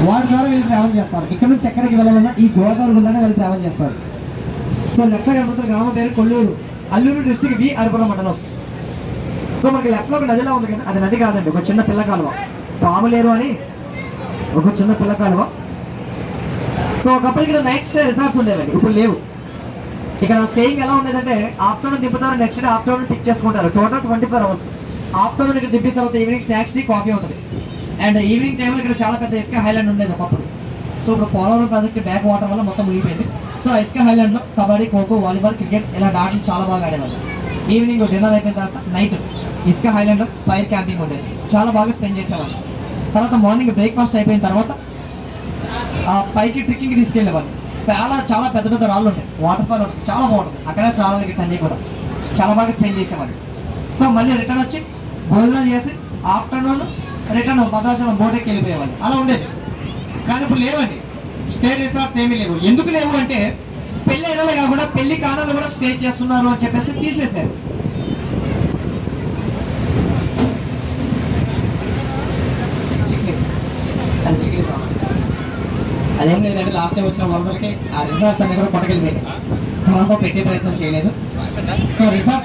వాటి ద్వారా వీళ్ళు ట్రావెల్ చేస్తారు. ఇక్కడ నుంచి ఎక్కడికి వెళ్ళాలన్నా ఈ గోదావరి గుండానే వీళ్ళు ట్రావెల్ చేస్తారు. సో లెఫ్ట్ కనబడుతున్న గ్రామం పేరు కొల్లూరు, అల్లూరు డిస్ట్రిక్ట్ వి అరపురం మండలం. సో మనకి లెఫ్ట్లో ఒక నదిలా ఉంది కదా, అది నది కాదండి, ఒక చిన్న పిల్ల కాలువ, పాములేరు అని ఒక చిన్న పిల్ల కాలువ. సో ఒకప్పుడు ఇక్కడ నైట్ స్టే రిసార్ట్స్ ఉండేవండి, ఇప్పుడు లేవు. ఇక్కడ స్టేయింగ్ ఎలా ఉండేదంటే ఆఫ్టర్నూన్ దింపుతారు, నెక్స్ట్ డే ఆఫ్టర్నూన్ పిక్ చేసుకుంటారు. Total 24 hours. ఆఫ్టర్నూన్ ఇక్కడ దింపిన తర్వాత ఈవినింగ్ స్నాక్స్ టీ కాఫీ ఉంటుంది. అండ్ ఈవినింగ్ టైంలో ఇక్కడ చాలా పెద్ద ఇసుక హైలాండ్ ఉండేది ఒకప్పుడు. సో ఇప్పుడు పోలవరం ప్రాజెక్ట్ బ్యాక్ వాటర్ వల్ల మొత్తం మునిగిపోయింది. సో ఇసుక హైలాండ్లో కబడ్డీ, ఖోఖో, వాలీబాల్, క్రికెట్ ఇలాంటి ఆటలు చాలా బాగా ఆడేవాళ్ళు. ఈవినింగ్ డిన్నర్ అయిపోయిన తర్వాత నైట్ ఇసుక హైలాండ్లో ఫైర్ క్యాంపింగ్ ఉండేది, చాలా బాగా స్పెండ్ చేసేవాళ్ళు. తర్వాత మార్నింగ్ బ్రేక్ఫాస్ట్ అయిపోయిన తర్వాత పైకి ట్రెక్కింగ్కి తీసుకెళ్ళేవాళ్ళు. చాలా పెద్ద పెద్ద రాళ్ళు ఉంటాయి, వాటర్ ఫాల్ ఉంటుంది, చాలా బాగుంటుంది. అక్కడే స్నానాలకి అన్నీ కూడా చాలా బాగా స్పెండ్ చేసేవాళ్ళు. సో మళ్ళీ రిటర్న్ వచ్చి భోజనం చేసి ఆఫ్టర్నూన్ రిటర్న్ భద్రాచలం బోటెక్కి వెళ్ళిపోయేవాళ్ళు. అలా ఉండేది. కానీ ఇప్పుడు లేవండి, స్టే రిసార్ట్స్ ఏమీ లేవు. ఎందుకు లేవు అంటే పెళ్లి అయినా కాకుండా పెళ్లి కానాలు కూడా స్టే చేస్తున్నారు అని చెప్పేసి తీసేశారు. అదేం లేదంటే లాస్ట్ టైం వచ్చిన వరదలకి ఆ రిసార్ట్స్ అన్ని కూడా కొట్టకెళ్ళిపోయాయి. తర్వాత పెట్టే ప్రయత్నం చేయలేదు. So resorts